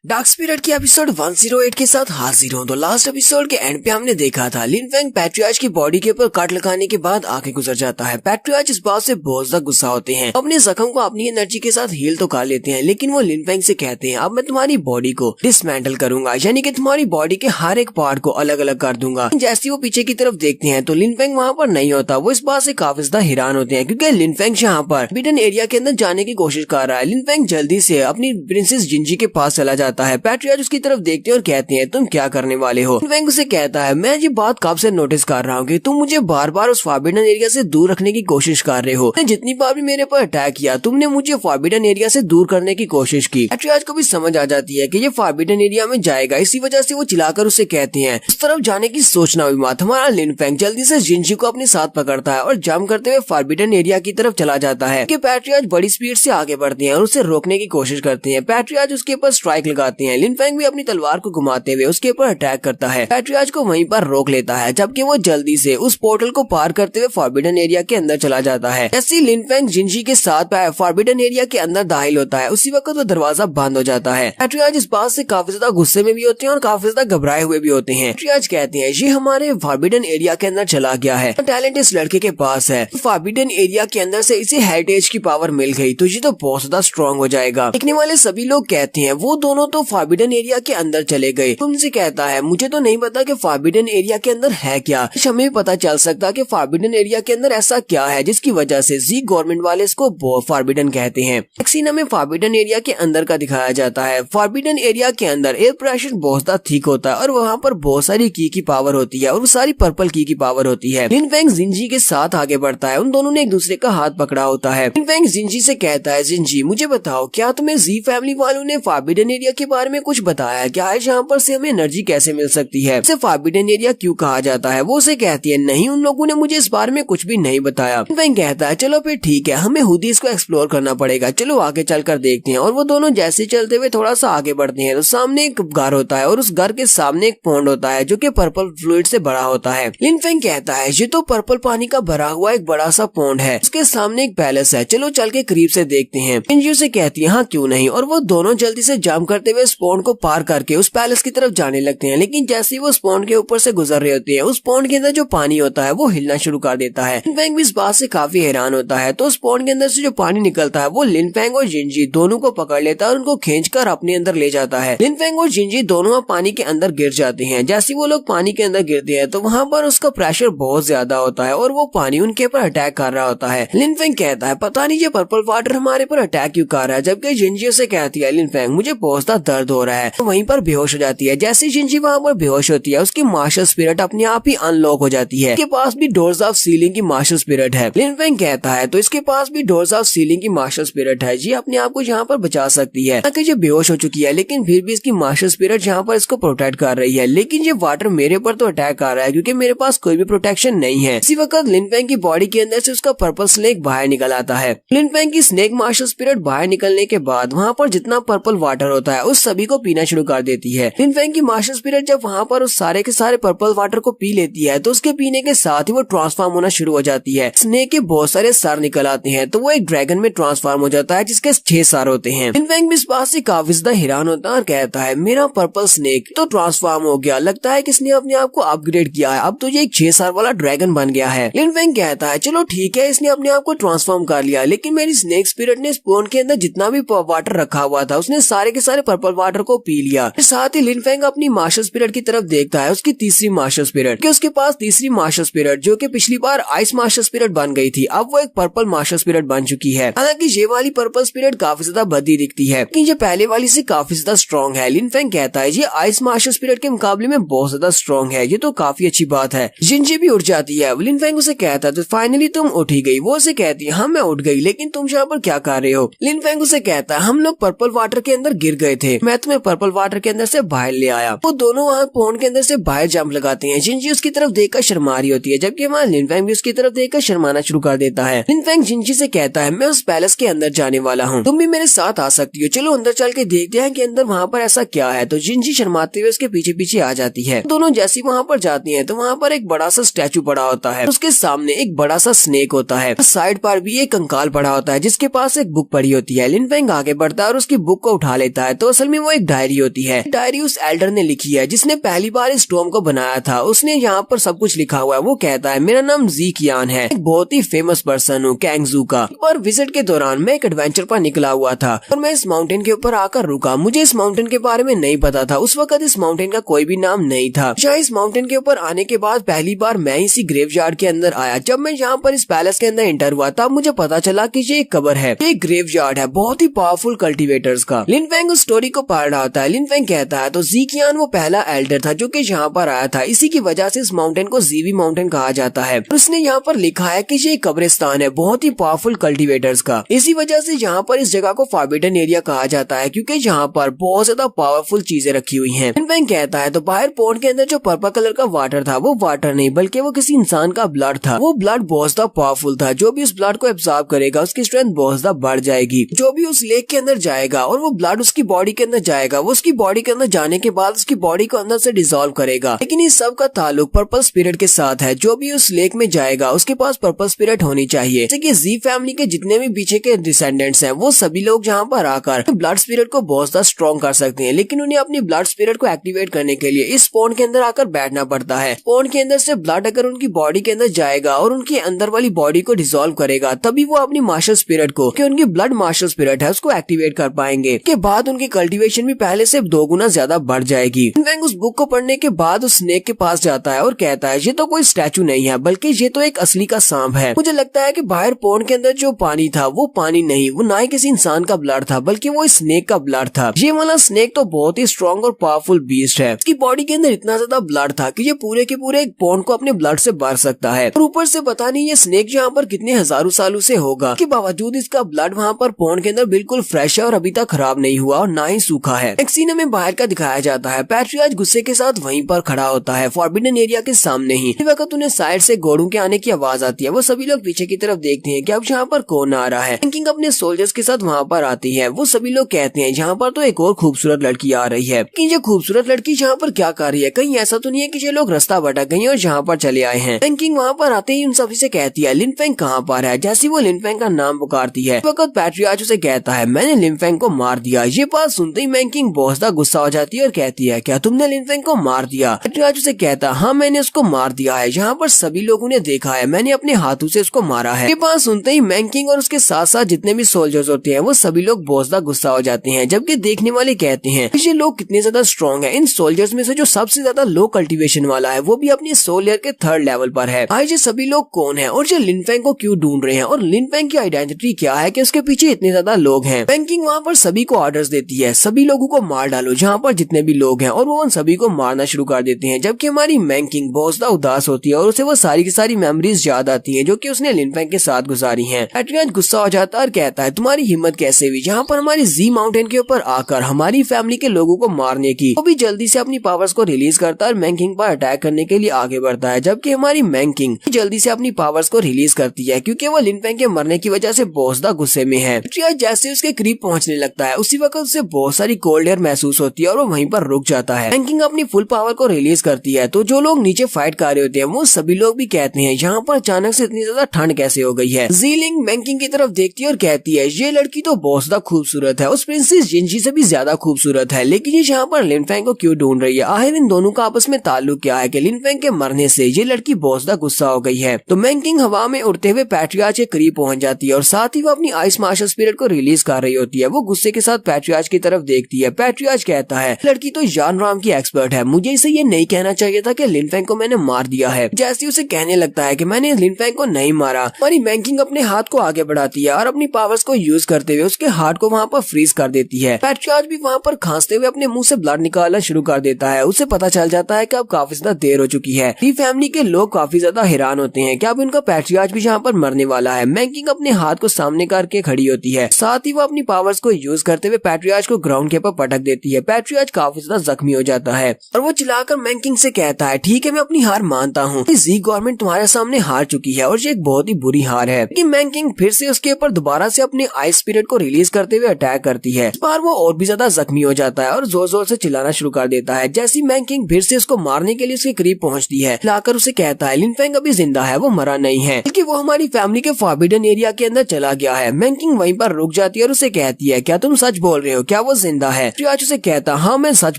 Dark spirit के episode 108 के साथ हाजिर हूं। तो लास्ट एपिसोड के एंड पे हमने देखा था लिन फेंग पैट्रियार्च की बॉडी के ऊपर कट लगाने के बाद आगे गुजर जाता है। पैट्रियार्च इस बात से बहुत ज्यादा गुस्सा होते हैं, अपने जख्म को अपनी एनर्जी के साथ हील तो कर लेते हैं, लेकिन वो लिन फेंग से कहते हैं अब मैं तुम्हारी बॉडी को डिसमेंटल करूंगा, यानी कि तुम्हारी बॉडी के हर एक पार्ट को अलग अलग कर दूंगा। जैसे वो पीछे की तरफ देखते हैं तो लिन फेंग वहाँ पर नहीं होता। वो इस बात से काफी ज्यादा हैरान होते हैं क्योंकि लिन फेंग यहाँ पर बिडन एरिया के अंदर जाने की कोशिश कर रहा है। लिन फेंग जल्दी से अपनी प्रिंसेस जिंजी के पास चला जाता है। पैट्रियार्च उसकी तरफ देखते हैं और कहते हैं तुम क्या करने वाले हो। लिन फेंग उसे कहता है मैं ये बात कब से नोटिस कर रहा हूँ कि तुम मुझे बार बार उस फॉरबिडन एरिया से दूर रखने की कोशिश कर रहे हो। जितनी बार भी मेरे पर अटैक किया तुमने मुझे फॉरबिडन एरिया से दूर करने की कोशिश की। पैट्रियार्च को भी समझ आ जाती है कि ये फॉरबिडन एरिया में जाएगा, इसी वजह से वो चिल्लाकर उसे कहते हैं उस तरफ जाने की सोचना भी मत। हमारा लिन फेंग जल्दी से जिंजी को अपने साथ पकड़ता है और जंप करते हुए फॉरबिडन एरिया की तरफ चला जाता है कि पैट्रियार्च बड़ी स्पीड से आगे बढ़ते हैं और उसे रोकने की कोशिश करते हैं। पैट्रियार्च उसके ऊपर स्ट्राइक लगाते हैं। लिन फेंग भी अपनी तलवार को घुमाते हुए उसके ऊपर अटैक करता है। पैट्रियार्च को वहीं पर रोक लेता है, जबकि वो जल्दी से उस पोर्टल को पार करते हुए फॉरबिडन एरिया के अंदर चला जाता है। जैसे लिन फेंग जिंजी के साथ फॉरबिडन एरिया के अंदर दाखिल होता है, उसी वक्त वो दरवाजा बंद हो जाता है। पैट्रियार्च इस बात से काफी ज्यादा गुस्से में भी होते हैं और काफी ज्यादा घबराए हुए भी होते हैं। पैट्रियार्च कहते हैं ये हमारे फॉरबिडन एरिया के अंदर चला गया है, टैलेंट इस लड़के के पास है। फॉरबिडन एरिया के अंदर से इसे हेरिटेज की पावर मिल गई तो ये तो बहुत ज्यादा स्ट्रॉन्ग हो जाएगा। देखने वाले सभी लोग कहते हैं वो दोनों तो फॉरबिडन एरिया के अंदर चले गए। तुमसे कहता है मुझे तो नहीं पता कि फॉरबिडन एरिया के अंदर है क्या, हमें पता चल सकता कि फॉरबिडन एरिया के अंदर ऐसा क्या है जिसकी वजह से जी गवर्नमेंट वाले इसको फॉरबिडन कहते हैं। एक सीन हमें फॉरबिडन एरिया के अंदर का दिखाया जाता है। फॉरबिडन एरिया के अंदर एयर प्रेशर बहुत ज्यादा ठीक होता है और वहाँ पर बहुत सारी की पावर होती है और वो सारी पर्पल की पावर होती है। लिन फेंग जिंजी के साथ आगे बढ़ता है, उन दोनों ने एक दूसरे का हाथ पकड़ा होता है। लिन फेंग जिंजी से कहता है जिंजी मुझे बताओ क्या तुम्हें जी फैमिली वालों ने फॉरबिडन एरिया के बारे में कुछ बताया क्या है, यहाँ पर से हमें एनर्जी कैसे मिल सकती है, इसे फॉरबिडन एरिया क्यों कहा जाता है। वो उसे कहती है नहीं उन लोगों ने मुझे इस बारे में कुछ भी नहीं बताया। लिन फेंग कहता है चलो फिर ठीक है हमें खुद ही इसको एक्सप्लोर करना पड़ेगा, चलो आगे चलकर देखते हैं। और वो दोनों जैसे चलते हुए थोड़ा सा आगे बढ़ते हैं तो सामने एक घर होता है और उस घर के सामने एक पॉन्ड होता है जो कि पर्पल फ्लूइड से भरा होता है। लिन फेंग कहता है ये तो पर्पल पानी का भरा हुआ एक बड़ा सा पॉन्ड है, उसके सामने एक पैलेस है, चलो चल के करीब से देखते हैं। जिंजी से कहती है हाँ क्यों नहीं, और वो दोनों जल्दी से जंप करते हुए उस पॉन्ड को पार करके उस पैलेस की तरफ जाने लगते हैं। लेकिन जैसे ही वो उस पॉन्ड के ऊपर से गुजर रहे होते हैं उस पॉन्ड के अंदर जो पानी होता है वो हिलना शुरू कर देता है। लिन फेंग भी इस बात से काफी हैरान होता है तो उस पॉन्ड के अंदर से जो पानी निकलता है वो लिन फेंग और जिंजी दोनों को पकड़ लेता है और उनको खींचकर अपने अंदर ले जाता है। लिन फेंग और जिंजी दोनों पानी के अंदर गिर जाते हैं। जैसे वो लोग पानी के अंदर गिरते हैं तो वहाँ पर उसका प्रेशर बहुत ज्यादा होता है और वो पानी उनके ऊपर अटैक कर रहा होता है। लिन फेंग कहता है पता नहीं ये पर्पल वाटर हमारे पर अटैक क्यों कर रहा है, जबकि जिंजी से कहती है लिन फेंग मुझे बहुत ज्यादा दर्द हो रहा है, तो वहीं पर बेहोश हो जाती है। जैसे जिंजी वहाँ पर बेहोश होती है उसकी मार्शल स्पिरिट अपने आप ही अनलॉक हो जाती है। इसके पास भी डोर्स ऑफ सीलिंग की मार्शल स्पिरिट है। लिन फेंग कहता है तो इसके पास भी डोर्स ऑफ सीलिंग की मार्शल स्पिरिट है, ये अपने आप को यहाँ पर बचा सकती है। ताकि ये बेहोश हो चुकी है लेकिन फिर भी इसकी मार्शल स्पिरिट यहाँ पर इसको प्रोटेक्ट कर रही है। लेकिन ये वाटर मेरे पर तो अटैक कर रहा है क्योंकि मेरे पास कोई भी प्रोटेक्शन नहीं है। इसी वक्त लिन फेंग की बॉडी के अंदर से उसका पर्पल स्नेक बाहर निकल आता है। लिन फेंग की स्नेक मार्शल स्पिरिट बाहर निकलने के बाद वहाँ पर जितना पर्पल वाटर होता है उस सभी को पीना शुरू कर देती है। लिन फेंग की मार्शल स्पिरिट जब वहाँ पर उस सारे के सारे पर्पल वाटर को पी लेती है तो उसके पीने के साथ ही वो ट्रांसफॉर्म होना शुरू हो जाती है। स्नेक के बहुत सारे सर निकल आते हैं तो वो एक ड्रैगन में ट्रांसफॉर्म हो जाता है जिसके 6 सर होते हैं। लिन फेंग भी इस बात से काफी ज्यादा हैरान होता है और कहता है मेरा पर्पल स्नेक तो ट्रांसफॉर्म हो गया, लगता है किसने अपने आप को अपग्रेड किया है, अब तो ये एक 6 सर वाला ड्रैगन बन गया है। लिन फेंग कहता है चलो ठीक है इसने अपने आप को ट्रांसफॉर्म कर लिया, लेकिन मेरी स्नेक स्पिरिट ने स्पून के अंदर जितना भी वाटर रखा हुआ था उसने सारे के सारे पर्पल वाटर को पी लिया। साथ ही लिन फेंग अपनी मार्शल स्पिरिट की तरफ देखता है, उसकी तीसरी मार्शल स्पिरिट, कि उसके पास तीसरी मार्शल स्पिरिट जो कि पिछली बार आइस मार्शल स्पिरिट बन गई थी अब वो एक पर्पल मार्शल स्पिरिट बन चुकी है। हालांकि ये वाली पर्पल स्पिरिट काफी ज्यादा बदी दिखती है लेकिन ये पहले वाली से काफी ज्यादा स्ट्रॉन्ग है। लिन फेंग कहता है ये आइस मार्शल स्पिरिट के मुकाबले में बहुत ज्यादा स्ट्रॉन्ग है, ये तो काफी अच्छी बात है। जिंजी भी उठ जाती है। लिन फेंग उसे कहता है तो फाइनली तुम उठ ही गई। वो उसे कहती है हाँ मैं उठ गई, लेकिन तुम यहाँ पर क्या कर रहे हो। लिन फेंग उसे कहता है हम लोग पर्पल वाटर के अंदर गिर गए थे, मैं तुम्हें पर्पल वाटर के अंदर से बाहर ले आया। वो दोनों वहाँ पॉन्ड के अंदर से बाहर जंप लगाते हैं। जिंजी उसकी तरफ देखकर शर्मा रही होती है जबकि हमारा लिन फेंग भी उसकी तरफ देखकर शर्माना शुरू कर देता है। लिन फेंग जिंजी से कहता है मैं उस पैलेस के अंदर जाने वाला हूँ, तुम भी मेरे साथ आ सकती हो, चलो अंदर चल के देखते हैं कि अंदर वहाँ पर ऐसा क्या है। तो जिंजी शर्माते हुए उसके पीछे पीछे आ जाती है। दोनों जैसी वहाँ पर जाती हैं तो वहाँ पर एक बड़ा सा स्टैचू पड़ा होता है, उसके सामने एक बड़ा सा स्नेक होता है, साइड पर भी एक कंकाल पड़ा होता है जिसके पास एक बुक पड़ी होती है। लिन फेंग आगे बढ़ता है और उसकी बुक को उठा लेता है तो असल में वो एक डायरी होती है। डायरी उस एल्डर ने लिखी है जिसने पहली बार इस टॉम को बनाया था। उसने यहाँ पर सब कुछ लिखा हुआ है। वो कहता है मेरा नाम ज़ीक यान है, एक बहुत ही फेमस पर्सन हूँ कैंगजू का। एक बार विजिट के दौरान मैं एक एडवेंचर पर निकला हुआ था और मैं इस माउंटेन के ऊपर आकर रुका। मुझे इस माउंटेन के बारे में नहीं पता था। उस वक्त इस माउंटेन का कोई भी नाम नहीं था। यहाँ इस माउंटेन के ऊपर आने के बाद पहली बार मैं इसी ग्रेवयार्ड के अंदर आया। जब मैं यहाँ पर इस पैलेस के अंदर एंटर हुआ तब मुझे पता चला कि ये एक कब्र है, ये ग्रेवयार्ड है बहुत ही पावरफुल कल्टीवेटर्स का। लिन फेंग उस स्टोरी को पढ़ रहा होता है। लिन फेंग कहता है तो ज़ीक यान वो पहला एल्डर था जो कि यहाँ पर आया था। इसी की वजह से इस माउंटेन को ज़ीवी माउंटेन कहा जाता है। उसने यहाँ पर लिखा है कि ये कब्रिस्तान है बहुत ही पावरफुल कल्टीवेटर्स का। इसी वजह से यहाँ पर इस जगह को फॉरबिडन एरिया कहा जाता है क्योंकि यहाँ पर बहुत ज्यादा पावरफुल चीजें रखी हुई हैं। लिन फेंग कहता है तो बाहर पॉन्ड के अंदर जो पर्पल कलर का वाटर था वो वाटर नहीं बल्कि वो किसी इंसान का ब्लड था। वो ब्लड बहुत ज्यादा पावरफुल था। जो भी उस ब्लड को एब्जॉर्ब करेगा उसकी स्ट्रेंथ बहुत ज्यादा बढ़ जाएगी। जो भी उस लेक के अंदर जाएगा और वो ब्लड उसकी बॉडी के अंदर जाएगा, वो उसकी बॉडी के अंदर जाने के बाद उसकी बॉडी को अंदर से डिसॉल्व करेगा। लेकिन इस सब का ताल्लुक पर्पल स्पिरिट के साथ है। जो भी उस लेक में जाएगा उसके पास पर्पल स्पिरिट होनी चाहिए। जैसे कि ज़ी फैमिली के जितने भी पीछे के डिसेंडेंट्स हैं वो सभी लोग जहाँ पर आकर ब्लड स्पिरिट को बहुत ज्यादा स्ट्रॉन्ग कर सकते हैं। लेकिन उन्हें अपनी ब्लड स्पिरिट को एक्टिवेट करने के लिए इस पॉन्ड के अंदर आकर बैठना पड़ता है। पॉन्ड के अंदर से ब्लड अगर उनकी बॉडी के अंदर जाएगा और उनके अंदर वाली बॉडी को डिसॉल्व करेगा तभी वो अपनी मार्शल स्पिरिट को, कि उनकी ब्लड मार्शल स्पिरिट है, उसको एक्टिवेट कर पाएंगे। के बाद उनकी कल्टीवेशन भी पहले से 2 गुना ज्यादा बढ़ जाएगी। लिन फेंग उस बुक को पढ़ने के बाद उस स्नेक के पास जाता है और कहता है ये तो कोई स्टैचू नहीं है बल्कि ये तो एक असली का सांप है। मुझे लगता है कि बाहर पॉन्ड के अंदर जो पानी था वो पानी नहीं, वो ना ही किसी इंसान का ब्लड था बल्कि वो स्नेक का ब्लड था। ये वाला स्नेक तो बहुत ही स्ट्रॉन्ग और पावरफुल बीस्ट है। इसकी बॉडी के अंदर इतना ज्यादा ब्लड था कि ये पूरे के पूरे एक पॉन्ड को अपने ब्लड से भर सकता है। और ऊपर से पता नहीं ये स्नेक यहाँ पर कितने हजारों सालों से होगा, के बावजूद इसका ब्लड वहाँ पर पॉन्ड के अंदर बिल्कुल फ्रेश है और अभी तक खराब नहीं हुआ और ना ही सूखा है। एक सीन में बाहर का दिखाया जाता है। पैट्रियार्च गुस्से के साथ वहीं पर खड़ा होता है फॉरबिडन एरिया के सामने ही। इस वक्त उन्हें साइड से घोड़ों के आने की आवाज आती है। वो सभी लोग पीछे की तरफ देखते हैं कि अब यहाँ पर कौन आ रहा है। किंग अपने सोल्जर्स के साथ वहाँ पर आती है। वो सभी लोग कहते हैं यहाँ पर तो एक और खूबसूरत लड़की आ रही है। कि ये खूबसूरत लड़की यहाँ पर क्या कर रही है, कहीं ऐसा तो नहीं है कि ये लोग रास्ता भटक गए और यहाँ पर चले आए हैं। किंग वहाँ पर आते ही उन सभी से कहती है लिन फेंग कहाँ पर है। जैसी वो लिन फेंग का नाम पुकारती है वक्त पैट्रियार्च उसे कहता है मैंने लिन फेंग को मार दिया। ये बात सुनते ही मैंकिंग बहुत ज्यादा गुस्सा हो जाती है और कहती है क्या तुमने लिन फेंग को मार दिया। पैट्रियार्च उसे कहता है हाँ मैंने उसको मार दिया है, यहाँ पर सभी लोगों ने देखा है, मैंने अपने हाथों से उसको मारा है। ये बात सुनते ही मैंकिंग और उसके साथ साथ जितने भी सोल्जर्स होते हैं वो सभी लोग बहुत ज्यादा गुस्सा हो जाते हैं। जबकि देखने वाले कहते हैं ये लोग कितने ज्यादा स्ट्रॉन्ग है। इन सोल्जर्स में से जो सबसे ज्यादा लो कल्टीवेशन वाला है वो भी अपनी सोल लेयर के 3rd लेवल पर है। आज ये सभी लोग कौन है और ये लिन फेंग को क्यों ढूंढ रहे हैं और लिन फेंग की आइडेंटिटी क्या है कि उसके पीछे इतने ज्यादा लोग हैं। मैंकिंग वहाँ पर सभी को ऑर्डर्स देती है सभी लोगों को मार डालो जहाँ पर जितने भी लोग हैं, और वो उन सभी को मारना शुरू कर देते हैं। जबकि हमारी मैंकिंग बहुत ज्यादा उदास होती है और उसे वो सारी की सारी मेमोरीज याद आती है जो कि उसने लिन फेंग के साथ गुजारी हैं। पैट्रियार्च गुस्सा हो जाता है और कहता है तुम्हारी हिम्मत कैसे हुई जहाँ पर हमारी ज़ी माउंटेन के ऊपर आकर हमारी फैमिली के लोगों को मारने की। वो भी जल्दी से अपनी पावर्स को रिलीज करता है और मैंकिंग पर अटैक करने के लिए आगे बढ़ता है। जबकि हमारी मैंकिंग जल्दी से अपनी पावर्स को रिलीज करती है क्योंकि वो लिन फेंग के मरने की वजह से बहुत ज्यादा गुस्से में है। पैट्रियार्च जैसे उसके करीब पहुंचने लगता है उसी वक्त उसे बहुत सारी कोल्ड एयर महसूस होती है और वो वहीं पर रुक जाता है। मैंकिंग अपनी फुल पावर को रिलीज करती है तो जो लोग नीचे फाइट कर रहे होते हैं वो सभी लोग भी कहते हैं यहाँ पर अचानक से इतनी ज्यादा ठंड कैसे हो गई है। ज़ीलिंग मैंकिंग की तरफ देखती है और कहती है ये लड़की तो बहुत ज्यादा खूबसूरत है, उस प्रिंसेस जिंजी से भी ज्यादा खूबसूरत है, लेकिन ये यहाँ पर लिन फेंग को क्यों ढूंढ रही है। आखिर इन दोनों का आपस में ताल्लुक क्या है कि लिन फेंग के मरने से ये लड़की बहुत ज्यादा गुस्सा हो गई है। तो मैंकिंग हवा में उड़ते हुए पैट्रियार्च के करीब पहुंच जाती है और साथ ही वो अपनी आइस मार्शल स्पिरिट को रिलीज कर रही होती है। वो गुस्से के साथ पैट्रियार्च की तरफ देखती है। पैट्रियार्च कहता है लड़की तो जान राम की एक्सपर्ट है, मुझे इसे ये नहीं कहना चाहिए था कि लिन फेंग को मैंने मार दिया है। जैसे उसे कहने लगता है कि मैंने लिन फेंग को नहीं मारा, हमारी मैंकिंग अपने हाथ को आगे बढ़ाती है और अपनी पावर्स को यूज करते हुए उसके हार्ट को वहाँ पर फ्रीज कर देती है। पैट्रियार्च भी वहाँ पर खांसते हुए अपने मुंह से ब्लड निकालना शुरू कर देता है। उसे पता चल जाता है कि अब काफी ज्यादा देर हो चुकी है। ज़ी फैमिली के लोग काफी ज्यादा हैरान होते हैं कि अब उनका पैट्रियार्च भी यहाँ पर मरने वाला है। मैंकिंग अपने हाथ को सामने करके खड़ी होती है, साथ ही वो अपनी पावर्स को यूज करते हुए पैट्रियार्च को ग्राउंड के ऊपर पटक देती है। पैट्रियार्च काफी ज्यादा जख्मी हो जाता है और वो चिल्लाकर मैंकिंग से कहता है ठीक है मैं अपनी हार मानता हूँ, ज़ी गवर्नमेंट तुम्हारे सामने हार चुकी है और ये एक बहुत ही बुरी हार है। लेकिन मैंकिंग फिर से उसके ऊपर दोबारा से अपने आइस स्पिरिट को रिलीज करते हुए अटैक करती है। इस बार वो और भी ज्यादा जख्मी हो जाता है और जोर जोर से चिल्लाना शुरू कर देता है। जैसी मैंकिंग फिर से उसको मारने के लिए उसके करीब पहुंचती है, लाकर उसे कहता है लिन फेंग अभी जिंदा है, वो मरा नहीं है, बल्कि वो हमारी फैमिली के फॉरबिडन एरिया के अंदर चला गया है। मैंकिंग वहीं पर रुक जाती है और उसे कहती है क्या तुम सच बोल रहे हो, क्या क्या वो जिंदा है? पैट्रियार्च उसे कहता हाँ मैं सच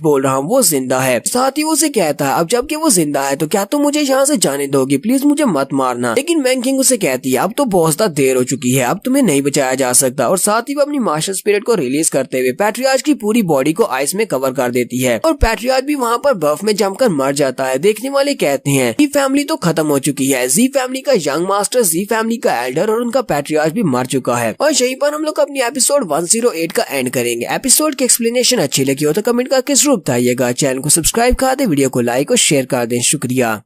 बोल रहा हूँ, वो जिंदा है। साथ ही उसे कहता है अब जबकि वो जिंदा है तो क्या तुम मुझे यहाँ से जाने दोगी, प्लीज मुझे मत मारना। लेकिन मैंग किंग उसे कहती है अब तो बहुत ज्यादा देर हो चुकी है, अब तुम्हें नहीं बचाया जा सकता। और साथ ही वो अपनी मास्टर स्पिरिट को रिलीज करते हुए पैट्रियार्च की पूरी बॉडी को आइस में कवर कर देती है और पैट्रियार्च भी वहाँ पर बर्फ में जमकर मर जाता है। देखने वाले कहते हैं जी फैमिली तो खत्म हो चुकी है, जी फैमिली का यंग मास्टर, जी फैमिली का एल्डर और उनका पैट्रियार्च भी मर चुका है। और यहीं पर हम लोग अपनी एपिसोड 108 का एंड करेंगे। एपिसोड की एक्सप्लेनेशन अच्छी लगी हो तो कमेंट करके जरूर बताइएगा। चैनल को सब्सक्राइब कर दे, वीडियो को लाइक और शेयर कर दें। शुक्रिया।